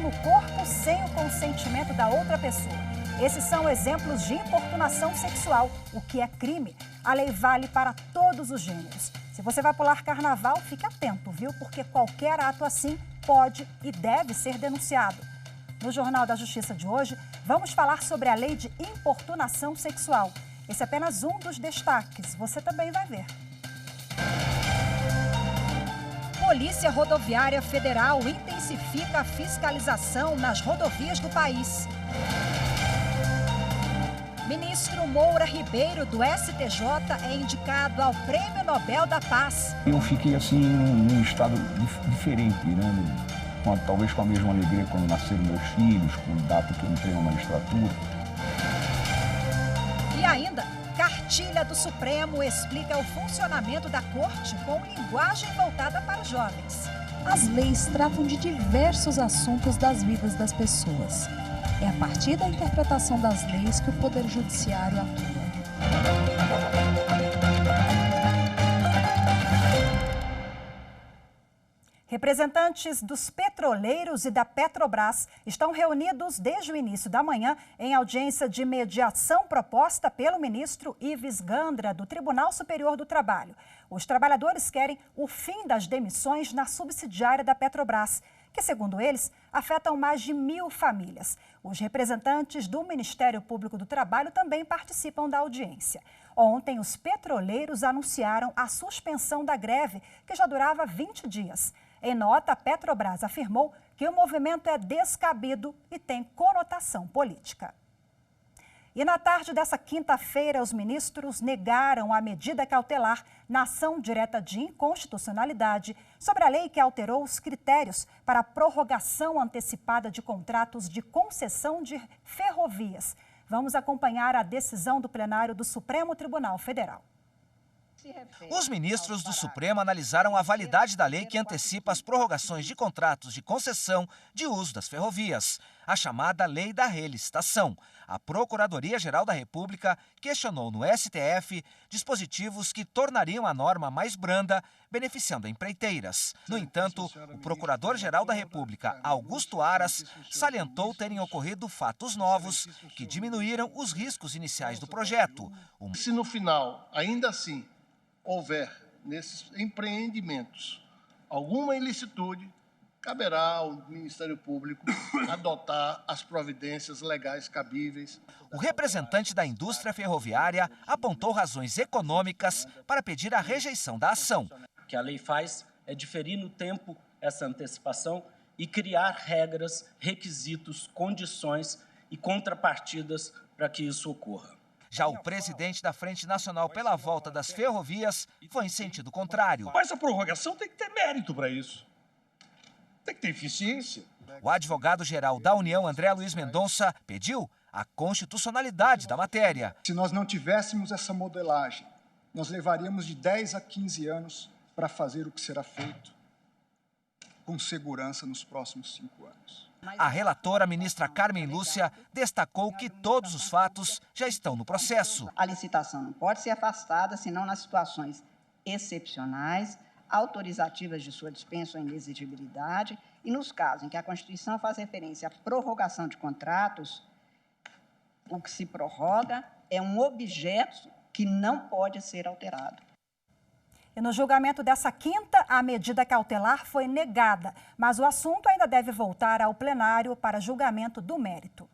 no corpo sem o consentimento da outra pessoa. Esses são exemplos de importunação sexual, o que é crime. A lei vale para todos os gêneros. Se você vai pular carnaval, fique atento, viu? Porque qualquer ato assim pode e deve ser denunciado. No Jornal da Justiça de hoje, vamos falar sobre a lei de importunação sexual. Esse é apenas um dos destaques, você também vai ver. Polícia Rodoviária Federal intensifica a fiscalização nas rodovias do país. Ministro Moura Ribeiro, do STJ, é indicado ao Prêmio Nobel da Paz. Eu fiquei assim num estado diferente, né? Talvez com a mesma alegria quando nasceram meus filhos, com a data que eu entrei na magistratura. E ainda, cartilha do Supremo explica o funcionamento da Corte com linguagem voltada para os jovens. As leis tratam de diversos assuntos das vidas das pessoas. É a partir da interpretação das leis que o Poder Judiciário atua. Representantes dos petroleiros e da Petrobras estão reunidos desde o início da manhã em audiência de mediação proposta pelo ministro Ives Gandra, do Tribunal Superior do Trabalho. Os trabalhadores querem o fim das demissões na subsidiária da Petrobras, que, segundo eles, afetam mais de 1.000 famílias. Os representantes do Ministério Público do Trabalho também participam da audiência. Ontem, os petroleiros anunciaram a suspensão da greve, que já durava 20 dias. Em nota, a Petrobras afirmou que o movimento é descabido e tem conotação política. E na tarde dessa quinta-feira, os ministros negaram a medida cautelar na ação direta de inconstitucionalidade sobre a lei que alterou os critérios para a prorrogação antecipada de contratos de concessão de ferrovias. Vamos acompanhar a decisão do plenário do Supremo Tribunal Federal. Os ministros do Supremo analisaram a validade da lei que antecipa as prorrogações de contratos de concessão de uso das ferrovias, a chamada Lei da Relicitação. A Procuradoria-Geral da República questionou no STF dispositivos que tornariam a norma mais branda, beneficiando empreiteiras. No entanto, o Procurador-Geral da República, Augusto Aras, salientou terem ocorrido fatos novos que diminuíram os riscos iniciais do projeto. Se no final, ainda assim, houver nesses empreendimentos alguma ilicitude, caberá ao Ministério Público adotar as providências legais cabíveis. O representante da indústria ferroviária apontou razões econômicas para pedir a rejeição da ação. O que a lei faz é diferir no tempo essa antecipação e criar regras, requisitos, condições e contrapartidas para que isso ocorra. Já o presidente da Frente Nacional pela Volta das Ferrovias foi em sentido contrário. Mas a prorrogação tem que ter mérito para isso. Tem que ter eficiência. O advogado-geral da União, André Luiz Mendonça, pediu a constitucionalidade da matéria. Se nós não tivéssemos essa modelagem, nós levaríamos de 10 a 15 anos para fazer o que será feito com segurança nos próximos 5 anos. A relatora, a ministra Carmen Lúcia, destacou que todos os fatos já estão no processo. A licitação não pode ser afastada, senão nas situações excepcionais, autorizativas de sua dispensa ou inexigibilidade, e nos casos em que a Constituição faz referência à prorrogação de contratos, o que se prorroga é um objeto que não pode ser alterado. E no julgamento dessa quinta, a medida cautelar foi negada, mas o assunto ainda deve voltar ao plenário para julgamento do mérito.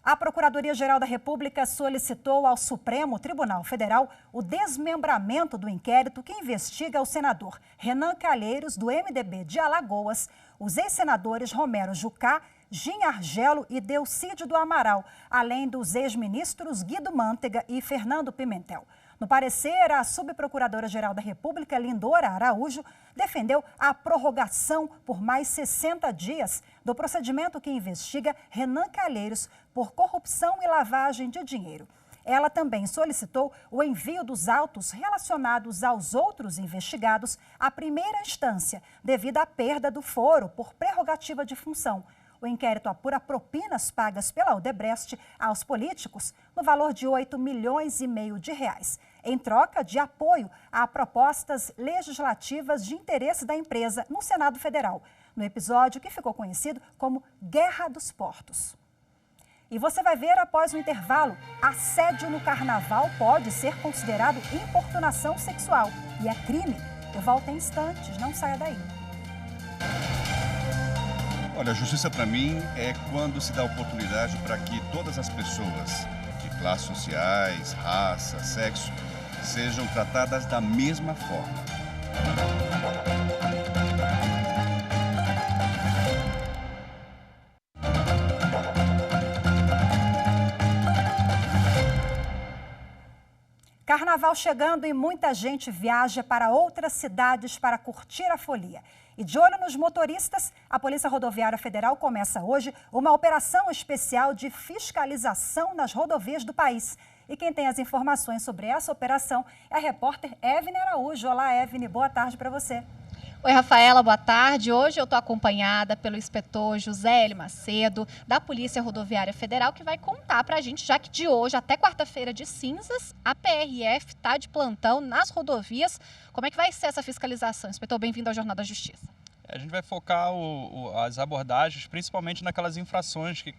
A Procuradoria-Geral da República solicitou ao Supremo Tribunal Federal o desmembramento do inquérito que investiga o senador Renan Calheiros, do MDB de Alagoas, os ex-senadores Romero Jucá, Gin Argelo e Delcídio do Amaral, além dos ex-ministros Guido Mantega e Fernando Pimentel. No parecer, a subprocuradora-geral da República, Lindora Araújo, defendeu a prorrogação por mais 60 dias do procedimento que investiga Renan Calheiros por corrupção e lavagem de dinheiro. Ela também solicitou o envio dos autos relacionados aos outros investigados à primeira instância, devido à perda do foro por prerrogativa de função. O inquérito apura propinas pagas pela Odebrecht aos políticos no valor de R$8,5 milhões de reais, em troca de apoio a propostas legislativas de interesse da empresa no Senado Federal. no episódio que ficou conhecido como Guerra dos Portos. E você vai ver após o intervalo, assédio no carnaval pode ser considerado importunação sexual e é crime. Eu volto em instantes, não saia daí. Olha, a justiça para mim é quando se dá oportunidade para que todas as pessoas de classes sociais, raça, sexo, sejam tratadas da mesma forma. Carnaval chegando e muita gente viaja para outras cidades para curtir a folia. E de olho nos motoristas, a Polícia Rodoviária Federal começa hoje uma operação especial de fiscalização nas rodovias do país. E quem tem as informações sobre essa operação é a repórter Evne Araújo. Olá, Evne, boa tarde para você. Oi, Rafaela, boa tarde. Hoje eu estou acompanhada pelo inspetor José L. Macedo, da Polícia Rodoviária Federal, que vai contar para a gente, já que de hoje até quarta-feira de cinzas, a PRF está de plantão nas rodovias. Como é que vai ser essa fiscalização? Inspetor, bem-vindo ao Jornal da Justiça. A gente vai focar as abordagens principalmente naquelas infrações que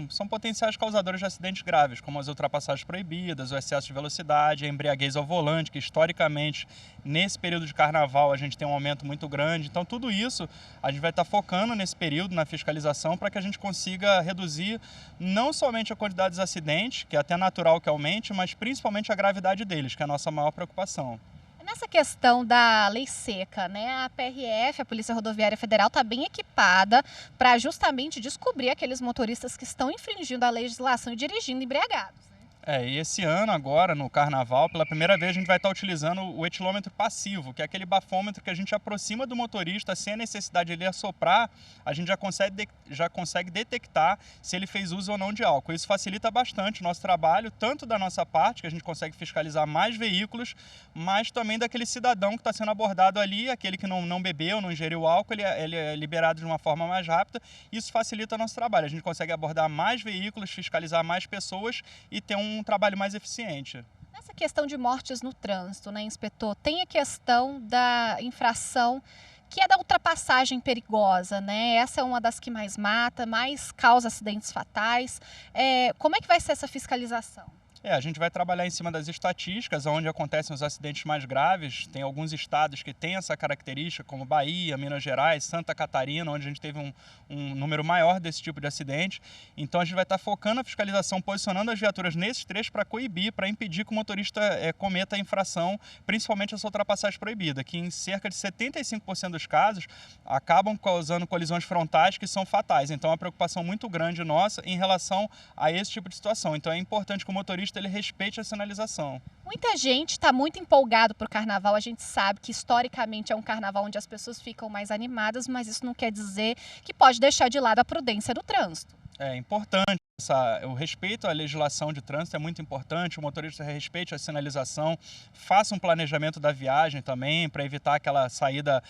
são potenciais causadores de acidentes graves, como as ultrapassagens proibidas, o excesso de velocidade, a embriaguez ao volante, que historicamente, nesse período de carnaval, a gente tem um aumento muito grande. Então, tudo isso a gente vai estar focando nesse período, na fiscalização, para que a gente consiga reduzir não somente a quantidade de acidentes, que é até natural que aumente, mas principalmente a gravidade deles, que é a nossa maior preocupação. Nessa questão da lei seca, né, a PRF, a Polícia Rodoviária Federal, está bem equipada para justamente descobrir aqueles motoristas que estão infringindo a legislação e dirigindo embriagados. E esse ano agora, no Carnaval, pela primeira vez a gente vai estar utilizando o etilômetro passivo, que é aquele bafômetro que a gente aproxima do motorista sem a necessidade de ele assoprar, a gente já consegue detectar se ele fez uso ou não de álcool. Isso facilita bastante o nosso trabalho, tanto da nossa parte, que a gente consegue fiscalizar mais veículos, mas também daquele cidadão que está sendo abordado ali, aquele que não bebeu, não ingeriu álcool, ele é liberado de uma forma mais rápida. Isso facilita o nosso trabalho, a gente consegue abordar mais veículos, fiscalizar mais pessoas e ter um trabalho mais eficiente. Nessa questão de mortes no trânsito, né, inspetor, tem a questão da infração que é da ultrapassagem perigosa, né? Essa é uma das que mais mata, mais causa acidentes fatais. Como é que vai ser essa fiscalização? A gente vai trabalhar em cima das estatísticas, onde acontecem os acidentes mais graves. Tem alguns estados que têm essa característica, como Bahia, Minas Gerais, Santa Catarina, onde a gente teve um número maior desse tipo de acidente. Então a gente vai estar focando a fiscalização, posicionando as viaturas nesses trechos para coibir, para impedir que o motorista cometa a infração, principalmente essa ultrapassagem proibida, que em cerca de 75% dos casos acabam causando colisões frontais que são fatais. Então é uma preocupação muito grande nossa em relação a esse tipo de situação. Então é importante que o motorista ele respeite a sinalização. Muita gente está muito empolgado para o carnaval. A gente sabe que historicamente é um carnaval onde as pessoas ficam mais animadas, mas isso não quer dizer que pode deixar de lado a prudência do trânsito. É importante. O respeito à legislação de trânsito é muito importante, o motorista respeite a sinalização, faça um planejamento da viagem também, para evitar aquela saída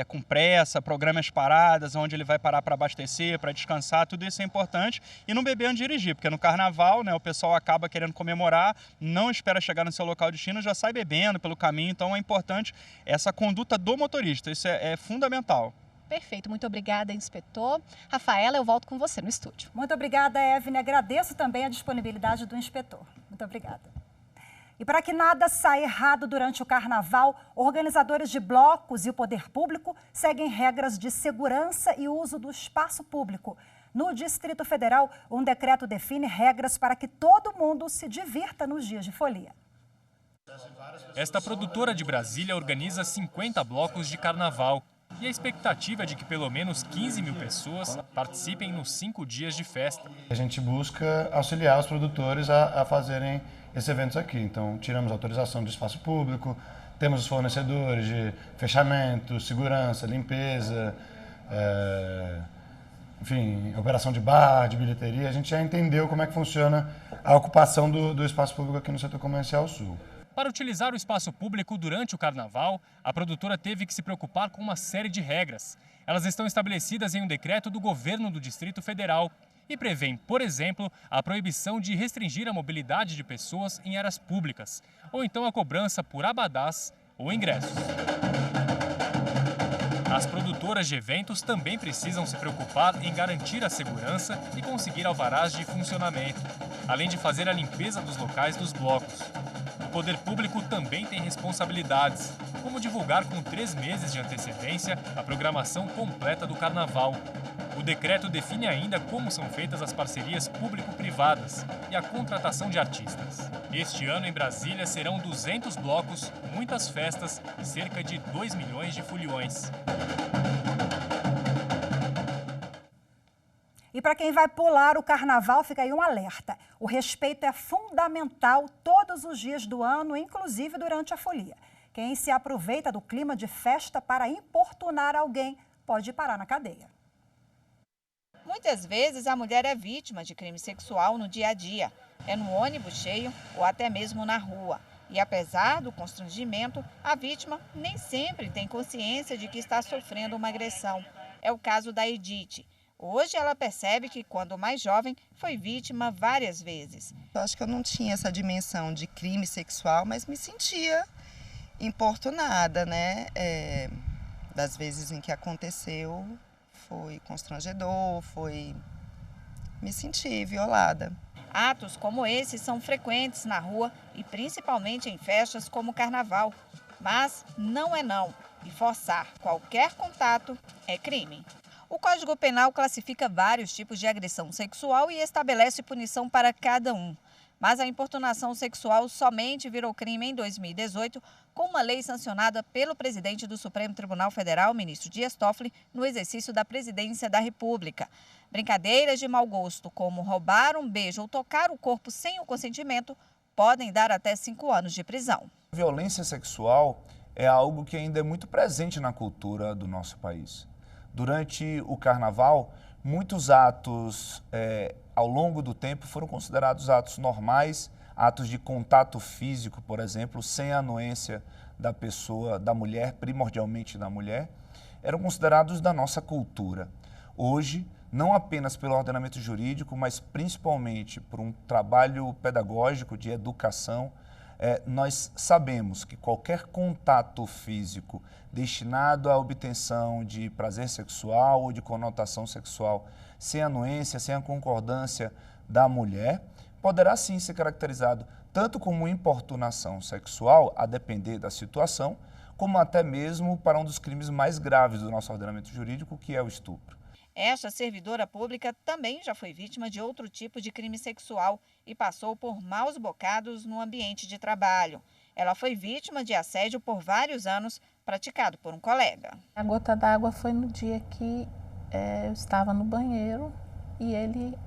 com pressa, programe as paradas, onde ele vai parar para abastecer, para descansar, tudo isso é importante. E não beber antes de dirigir, porque no carnaval, né, o pessoal acaba querendo comemorar, não espera chegar no seu local de destino, já sai bebendo pelo caminho, então é importante essa conduta do motorista, isso é fundamental. Perfeito, muito obrigada, inspetor. Rafaela, eu volto com você no estúdio. Muito obrigada, Evne. Agradeço também a disponibilidade do inspetor. Muito obrigada. E para que nada saia errado durante o carnaval, organizadores de blocos e o poder público seguem regras de segurança e uso do espaço público. No Distrito Federal, um decreto define regras para que todo mundo se divirta nos dias de folia. Esta produtora de Brasília organiza 50 blocos de carnaval. E a expectativa é de que pelo menos 15 mil pessoas participem nos 5 dias de festa. A gente busca auxiliar os produtores a fazerem esses eventos aqui. Então, tiramos autorização do espaço público, temos os fornecedores de fechamento, segurança, limpeza, enfim, operação de bar, de bilheteria. A gente já entendeu como é que funciona a ocupação do espaço público aqui no setor comercial sul. Para utilizar o espaço público durante o carnaval, a produtora teve que se preocupar com uma série de regras. Elas estão estabelecidas em um decreto do governo do Distrito Federal e prevêem, por exemplo, a proibição de restringir a mobilidade de pessoas em áreas públicas, ou então a cobrança por abadás ou ingressos. As produtoras de eventos também precisam se preocupar em garantir a segurança e conseguir alvarás de funcionamento, além de fazer a limpeza dos locais dos blocos. O poder público também tem responsabilidades, como divulgar com 3 meses de antecedência a programação completa do carnaval. O decreto define ainda como são feitas as parcerias público-privadas e a contratação de artistas. Este ano, em Brasília, serão 200 blocos, muitas festas e cerca de 2 milhões de foliões. E para quem vai pular o carnaval, fica aí um alerta. O respeito é fundamental todos os dias do ano, inclusive durante a folia. Quem se aproveita do clima de festa para importunar alguém pode parar na cadeia. Muitas vezes a mulher é vítima de crime sexual no dia a dia. É no ônibus cheio ou até mesmo na rua. E apesar do constrangimento, a vítima nem sempre tem consciência de que está sofrendo uma agressão. É o caso da Edith. Hoje ela percebe que, quando mais jovem, foi vítima várias vezes. Eu acho que eu não tinha essa dimensão de crime sexual, mas me sentia importunada, né? Das vezes em que aconteceu, foi constrangedor, me senti violada. Atos como esse são frequentes na rua e principalmente em festas como o carnaval. Mas não é não, e forçar qualquer contato é crime. O Código Penal classifica vários tipos de agressão sexual e estabelece punição para cada um. Mas a importunação sexual somente virou crime em 2018, com uma lei sancionada pelo presidente do Supremo Tribunal Federal, ministro Dias Toffoli, no exercício da presidência da República. Brincadeiras de mau gosto, como roubar um beijo ou tocar o corpo sem o consentimento, podem dar até 5 anos de prisão. A violência sexual é algo que ainda é muito presente na cultura do nosso país. Durante o carnaval, muitos atos ao longo do tempo foram considerados atos normais, atos de contato físico, por exemplo, sem a anuência da pessoa, da mulher, primordialmente da mulher, eram considerados da nossa cultura. Hoje, não apenas pelo ordenamento jurídico, mas principalmente por um trabalho pedagógico de educação, nós sabemos que qualquer contato físico destinado à obtenção de prazer sexual ou de conotação sexual sem anuência, sem a concordância da mulher, poderá sim ser caracterizado tanto como importunação sexual, a depender da situação, como até mesmo para um dos crimes mais graves do nosso ordenamento jurídico, que é o estupro. Esta servidora pública também já foi vítima de outro tipo de crime sexual e passou por maus bocados no ambiente de trabalho. Ela foi vítima de assédio por vários anos, praticado por um colega. A gota d'água foi no dia que eu estava no banheiro e ele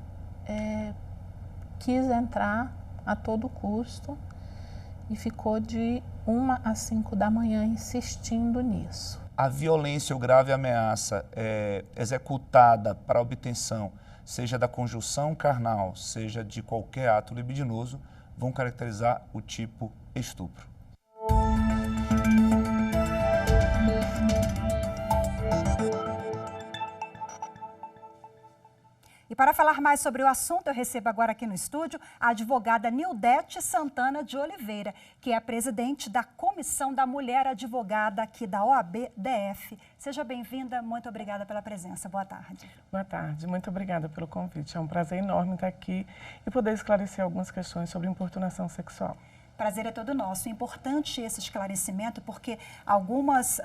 quis entrar a todo custo e ficou de 1 às 5 da manhã insistindo nisso. A violência ou grave ameaça executada para a obtenção, seja da conjunção carnal, seja de qualquer ato libidinoso, vão caracterizar o tipo estupro. E para falar mais sobre o assunto, eu recebo agora aqui no estúdio a advogada Nildete Santana de Oliveira, que é a presidente da Comissão da Mulher Advogada aqui da OAB-DF. Seja bem-vinda, muito obrigada pela presença. Boa tarde. Boa tarde, muito obrigada pelo convite. É um prazer enorme estar aqui e poder esclarecer algumas questões sobre importunação sexual. Prazer é todo nosso. É importante esse esclarecimento porque algumas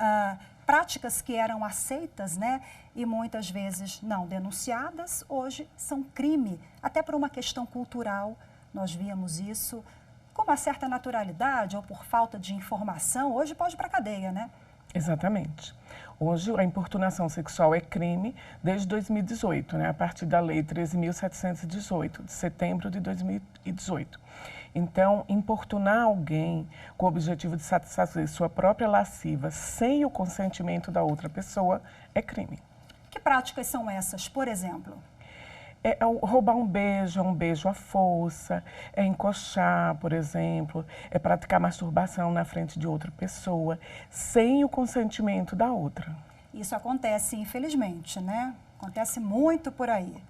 práticas que eram aceitas, né, e muitas vezes não denunciadas, hoje são crime, até por uma questão cultural. Nós víamos isso com uma certa naturalidade ou por falta de informação. Hoje pode ir para a cadeia, né? Exatamente. Hoje a importunação sexual é crime desde 2018, né, a partir da Lei 13.718, de setembro de 2018. Então, importunar alguém com o objetivo de satisfazer sua própria lasciva sem o consentimento da outra pessoa é crime. Que práticas são essas, por exemplo? É roubar um beijo à força, é encoxar, por exemplo, é praticar masturbação na frente de outra pessoa, sem o consentimento da outra. Isso acontece, infelizmente, né? Acontece muito por aí.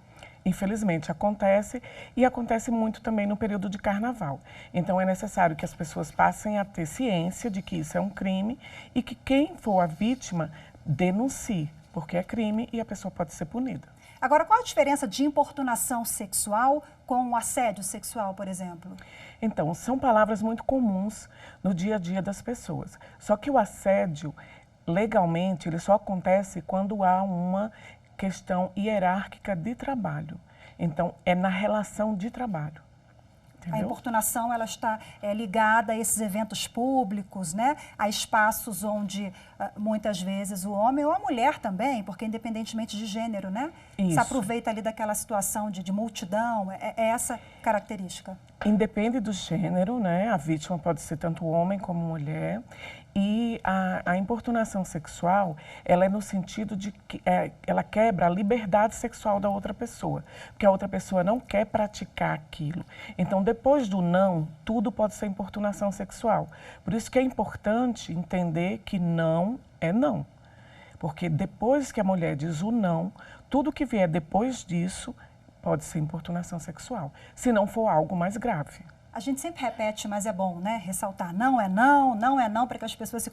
Infelizmente acontece e acontece muito também no período de carnaval. Então é necessário que as pessoas passem a ter ciência de que isso é um crime e que quem for a vítima denuncie, porque é crime e a pessoa pode ser punida. Agora, qual a diferença de importunação sexual com o assédio sexual, por exemplo? Então, são palavras muito comuns no dia a dia das pessoas. Só que o assédio, legalmente, ele só acontece quando há uma questão hierárquica de trabalho. Então, é na relação de trabalho. A importunação ela está ligada a esses eventos públicos, né? A espaços onde muitas vezes o homem ou a mulher também, porque independentemente de gênero, né? Isso. Se aproveita ali daquela situação de multidão, é essa característica. Independe do gênero, né? A vítima pode ser tanto homem como mulher. E a importunação sexual, ela é no sentido de que ela quebra a liberdade sexual da outra pessoa, porque a outra pessoa não quer praticar aquilo. Então, depois do não, tudo pode ser importunação sexual. Por isso que é importante entender que não é não. Porque depois que a mulher diz o não, tudo que vier depois disso pode ser importunação sexual, se não for algo mais grave. A gente sempre repete, mas é bom, né? Ressaltar, não é não, para que as pessoas se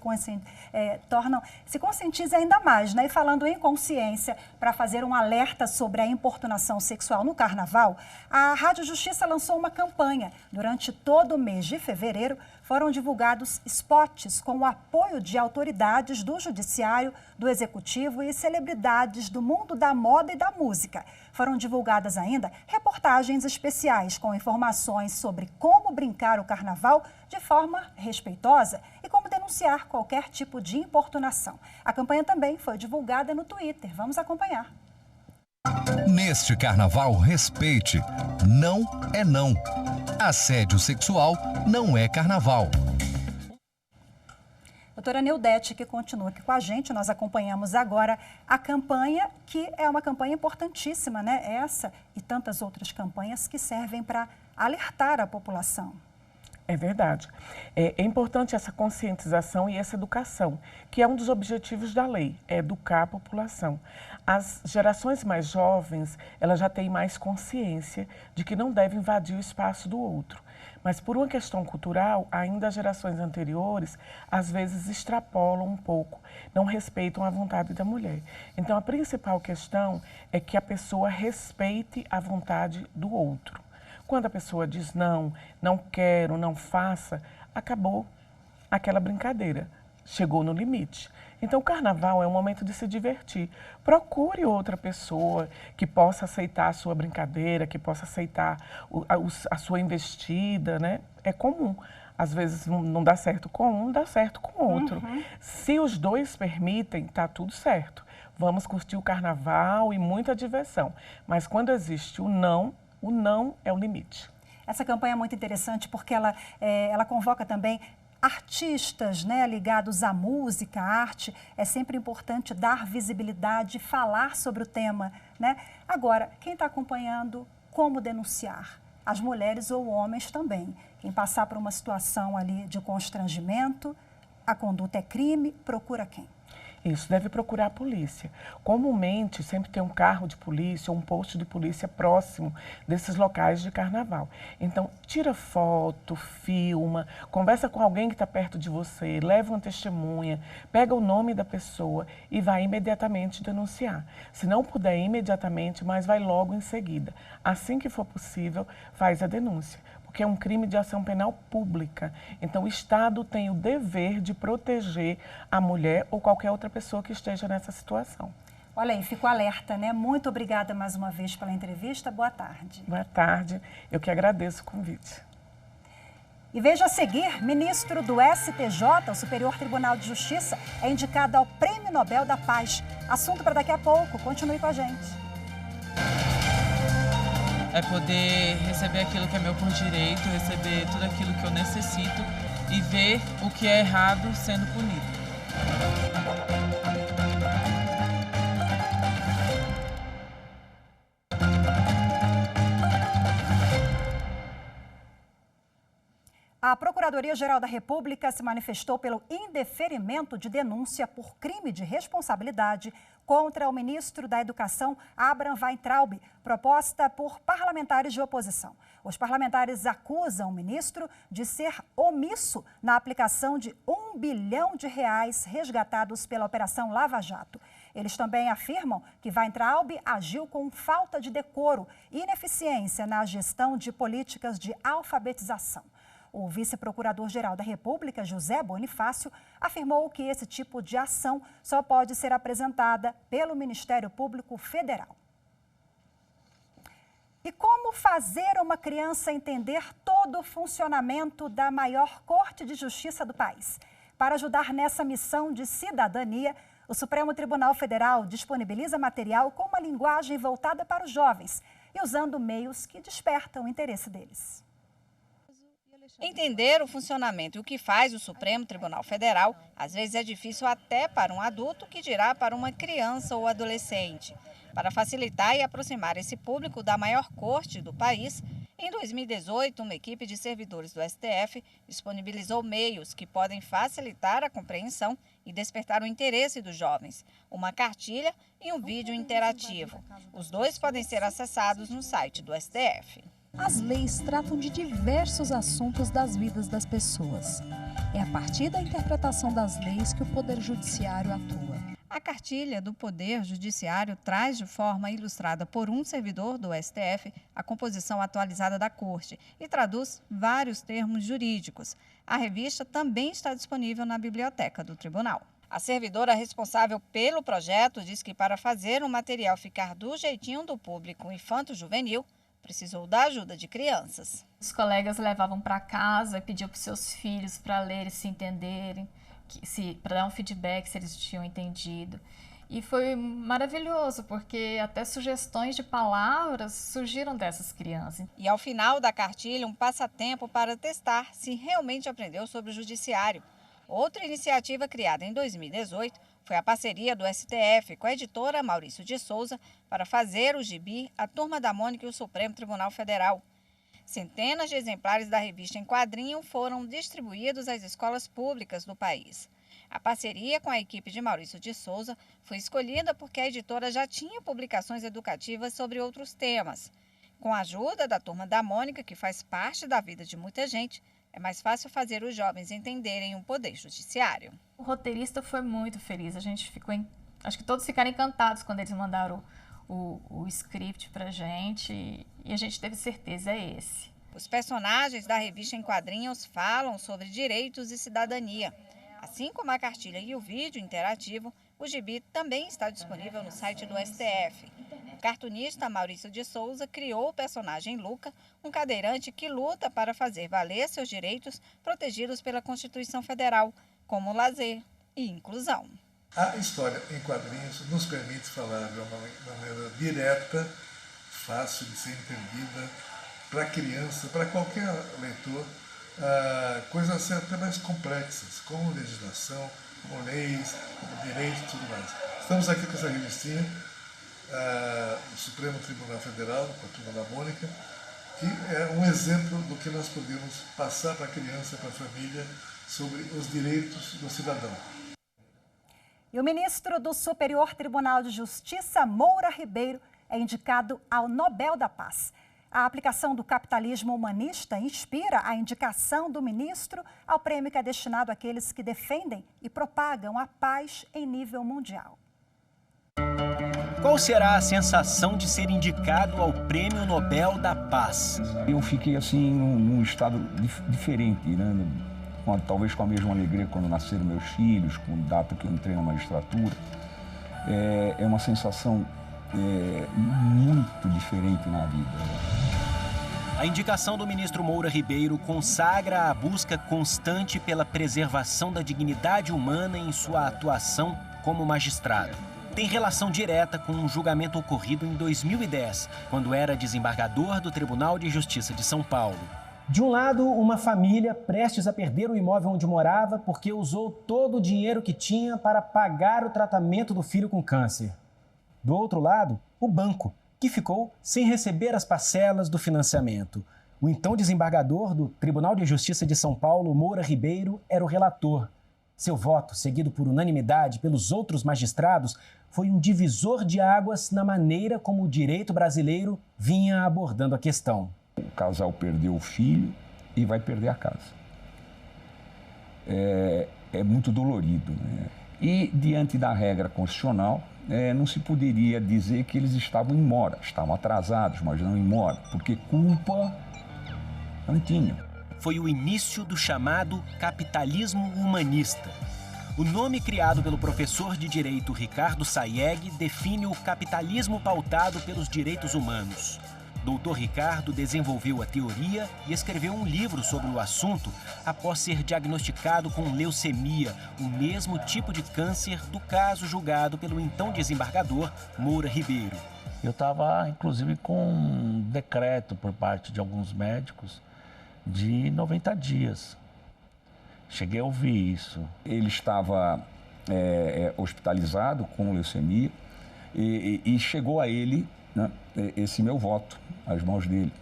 conscientizem ainda mais, né? E falando em consciência, para fazer um alerta sobre a importunação sexual no Carnaval, a Rádio Justiça lançou uma campanha. Durante todo o mês de fevereiro, foram divulgados spots com o apoio de autoridades do Judiciário, do Executivo e celebridades do mundo da moda e da música. Foram divulgadas ainda reportagens especiais com informações sobre como brincar o Carnaval de forma respeitosa e como denunciar qualquer tipo de importunação. A campanha também foi divulgada no Twitter. Vamos acompanhar. Neste Carnaval, respeite. Não é não. Assédio sexual não é Carnaval. Doutora Neudete, que continua aqui com a gente, nós acompanhamos agora a campanha, que é uma campanha importantíssima, né? Essa e tantas outras campanhas que servem para alertar a população. É verdade. É importante essa conscientização e essa educação, que é um dos objetivos da lei, é educar a população. As gerações mais jovens, elas já têm mais consciência de que não devem invadir o espaço do outro. Mas por uma questão cultural, ainda as gerações anteriores, às vezes extrapolam um pouco, não respeitam a vontade da mulher. Então a principal questão é que a pessoa respeite a vontade do outro. Quando a pessoa diz não quero, não faça, acabou aquela brincadeira, chegou no limite. Então o Carnaval é um momento de se divertir. Procure outra pessoa que possa aceitar a sua brincadeira, que possa aceitar a sua investida, né? É comum. Às vezes não dá certo com um, dá certo com o outro. Se os dois permitem, tá tudo certo. Vamos curtir o Carnaval e muita diversão. Mas quando existe o não é o limite. Essa campanha é muito interessante porque ela convoca também artistas, né, ligados à música, à arte. É sempre importante dar visibilidade, falar sobre o tema, né? Agora, quem está acompanhando, como denunciar? As mulheres ou homens também. Quem passar por uma situação ali de constrangimento, a conduta é crime, procura quem? Isso, deve procurar a polícia. Comumente, sempre tem um carro de polícia ou um posto de polícia próximo desses locais de Carnaval. Então, tira foto, filma, conversa com alguém que está perto de você, leva uma testemunha, pega o nome da pessoa e vai imediatamente denunciar. Se não puder imediatamente, mas vai logo em seguida. Assim que for possível, faz a denúncia. Porque é um crime de ação penal pública. Então, o Estado tem o dever de proteger a mulher ou qualquer outra pessoa que esteja nessa situação. Olha aí, fico alerta, né? Muito obrigada mais uma vez pela entrevista. Boa tarde. Boa tarde. Eu que agradeço o convite. E veja a seguir, ministro do STJ, o Superior Tribunal de Justiça, é indicado ao Prêmio Nobel da Paz. Assunto para daqui a pouco. Continue com a gente. É poder receber aquilo que é meu por direito, receber tudo aquilo que eu necessito e ver o que é errado sendo punido. A Procuradoria-Geral da República se manifestou pelo indeferimento de denúncia por crime de responsabilidade contra o ministro da Educação, Abraham Weintraub, proposta por parlamentares de oposição. Os parlamentares acusam o ministro de ser omisso na aplicação de R$1 bilhão resgatados pela Operação Lava Jato. Eles também afirmam que Weintraub agiu com falta de decoro e ineficiência na gestão de políticas de alfabetização. O vice-procurador-geral da República, José Bonifácio, afirmou que esse tipo de ação só pode ser apresentada pelo Ministério Público Federal. E como fazer uma criança entender todo o funcionamento da maior Corte de Justiça do país? Para ajudar nessa missão de cidadania, o Supremo Tribunal Federal disponibiliza material com uma linguagem voltada para os jovens e usando meios que despertam o interesse deles. Entender o funcionamento e o que faz o Supremo Tribunal Federal, às vezes é difícil até para um adulto, que dirá para uma criança ou adolescente. Para facilitar e aproximar esse público da maior corte do país, em 2018, uma equipe de servidores do STF disponibilizou meios que podem facilitar a compreensão e despertar o interesse dos jovens, uma cartilha e um vídeo interativo. Os dois podem ser acessados no site do STF. As leis tratam de diversos assuntos das vidas das pessoas. É a partir da interpretação das leis que o Poder Judiciário atua. A cartilha do Poder Judiciário traz de forma ilustrada por um servidor do STF a composição atualizada da Corte e traduz vários termos jurídicos. A revista também está disponível na biblioteca do Tribunal. A servidora responsável pelo projeto diz que para fazer o material ficar do jeitinho do público infanto-juvenil, precisou da ajuda de crianças. Os colegas levavam para casa e pediam para os seus filhos para lerem, se entenderem, para dar um feedback se eles tinham entendido. E foi maravilhoso, porque até sugestões de palavras surgiram dessas crianças. E ao final da cartilha, um passatempo para testar se realmente aprendeu sobre o judiciário. Outra iniciativa criada em 2018 foi a parceria do STF com a editora Maurício de Souza para fazer o gibi A Turma da Mônica e o Supremo Tribunal Federal. Centenas de exemplares da revista em quadrinho foram distribuídos às escolas públicas do país. A parceria com a equipe de Maurício de Souza foi escolhida porque a editora já tinha publicações educativas sobre outros temas. Com a ajuda da Turma da Mônica, que faz parte da vida de muita gente, é mais fácil fazer os jovens entenderem o Poder Judiciário. O roteirista foi muito feliz. A gente ficou, acho que todos ficaram encantados quando eles mandaram o script pra gente e a gente teve certeza, é esse. Os personagens da revista em quadrinhos falam sobre direitos e cidadania. Assim como a cartilha e o vídeo interativo, o gibi também está disponível no site do STF. O cartunista Maurício de Souza criou o personagem Luca, um cadeirante que luta para fazer valer seus direitos protegidos pela Constituição Federal, como lazer e inclusão. A história em quadrinhos nos permite falar de uma maneira direta, fácil de ser entendida, para criança, para qualquer leitor, coisas até mais complexas, como legislação, como leis, como direitos e tudo mais. Estamos aqui com essa revistinha, do Supremo Tribunal Federal, com a Turma da Mônica, que é um exemplo do que nós podemos passar para a criança, para a família, sobre os direitos do cidadão. E o ministro do Superior Tribunal de Justiça, Moura Ribeiro, é indicado ao Nobel da Paz. A aplicação do capitalismo humanista inspira a indicação do ministro ao prêmio que é destinado àqueles que defendem e propagam a paz em nível mundial. Qual será a sensação de ser indicado ao Prêmio Nobel da Paz? Eu fiquei assim num estado diferente, né? Talvez com a mesma alegria quando nasceram meus filhos, com a data que eu entrei na magistratura. É uma sensação muito diferente na vida. A indicação do ministro Moura Ribeiro consagra a busca constante pela preservação da dignidade humana em sua atuação como magistrado. Tem relação direta com um julgamento ocorrido em 2010, quando era desembargador do Tribunal de Justiça de São Paulo. De um lado, uma família prestes a perder o imóvel onde morava porque usou todo o dinheiro que tinha para pagar o tratamento do filho com câncer. Do outro lado, o banco, que ficou sem receber as parcelas do financiamento. O então desembargador do Tribunal de Justiça de São Paulo, Moura Ribeiro, era o relator. Seu voto, seguido por unanimidade pelos outros magistrados, foi um divisor de águas na maneira como o direito brasileiro vinha abordando a questão. O casal perdeu o filho e vai perder a casa. É muito dolorido, né? E, diante da regra constitucional, não se poderia dizer que eles estavam em mora, estavam atrasados, mas não em mora, porque culpa não tinham. Foi o início do chamado capitalismo humanista. O nome criado pelo professor de direito Ricardo Sayegh define o capitalismo pautado pelos direitos humanos. Dr. Ricardo desenvolveu a teoria e escreveu um livro sobre o assunto após ser diagnosticado com leucemia, o mesmo tipo de câncer do caso julgado pelo então desembargador Moura Ribeiro. Eu estava, inclusive, com um decreto por parte de alguns médicos de 90 dias. Cheguei a ouvir isso. Ele estava hospitalizado com leucemia e chegou a ele, né, esse meu voto, às mãos dele.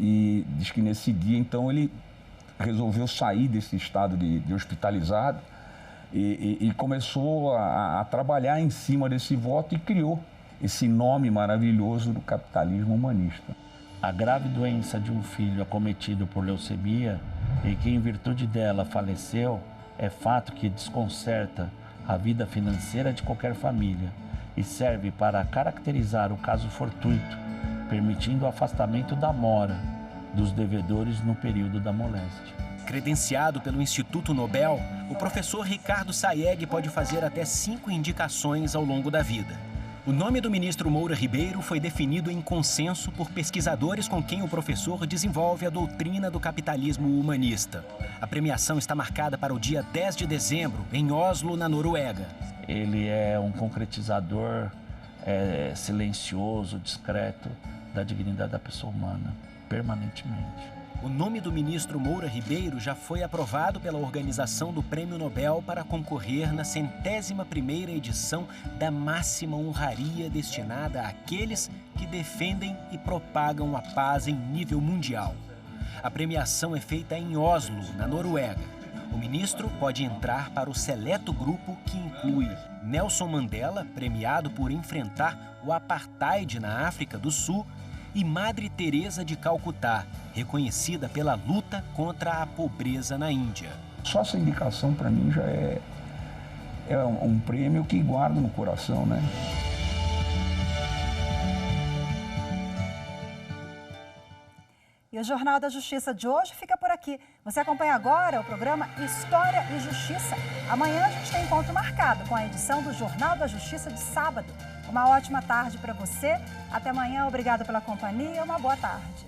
E diz que nesse dia, então, ele resolveu sair desse estado de hospitalizado e começou a trabalhar em cima desse voto e criou esse nome maravilhoso do capitalismo humanista. A grave doença de um filho acometido por leucemia e que, em virtude dela, faleceu, é fato que desconcerta a vida financeira de qualquer família e serve para caracterizar o caso fortuito, permitindo o afastamento da mora dos devedores no período da moléstia. Credenciado pelo Instituto Nobel, o professor Ricardo Sayegh pode fazer até 5 indicações ao longo da vida. O nome do ministro Moura Ribeiro foi definido em consenso por pesquisadores com quem o professor desenvolve a doutrina do capitalismo humanista. A premiação está marcada para o dia 10 de dezembro, em Oslo, na Noruega. Ele é um concretizador silencioso, discreto, da dignidade da pessoa humana, permanentemente. O nome do ministro Moura Ribeiro já foi aprovado pela organização do Prêmio Nobel para concorrer na 101ª edição da máxima honraria destinada àqueles que defendem e propagam a paz em nível mundial. A premiação é feita em Oslo, na Noruega. O ministro pode entrar para o seleto grupo que inclui Nelson Mandela, premiado por enfrentar o apartheid na África do Sul, e Madre Teresa de Calcutá, reconhecida pela luta contra a pobreza na Índia. Só essa indicação, para mim, já é um prêmio que guardo no coração, né? E o Jornal da Justiça de hoje fica por aqui. Você acompanha agora o programa História e Justiça. Amanhã a gente tem encontro marcado com a edição do Jornal da Justiça de sábado. Uma ótima tarde para você. Até amanhã. Obrigada pela companhia. Uma boa tarde.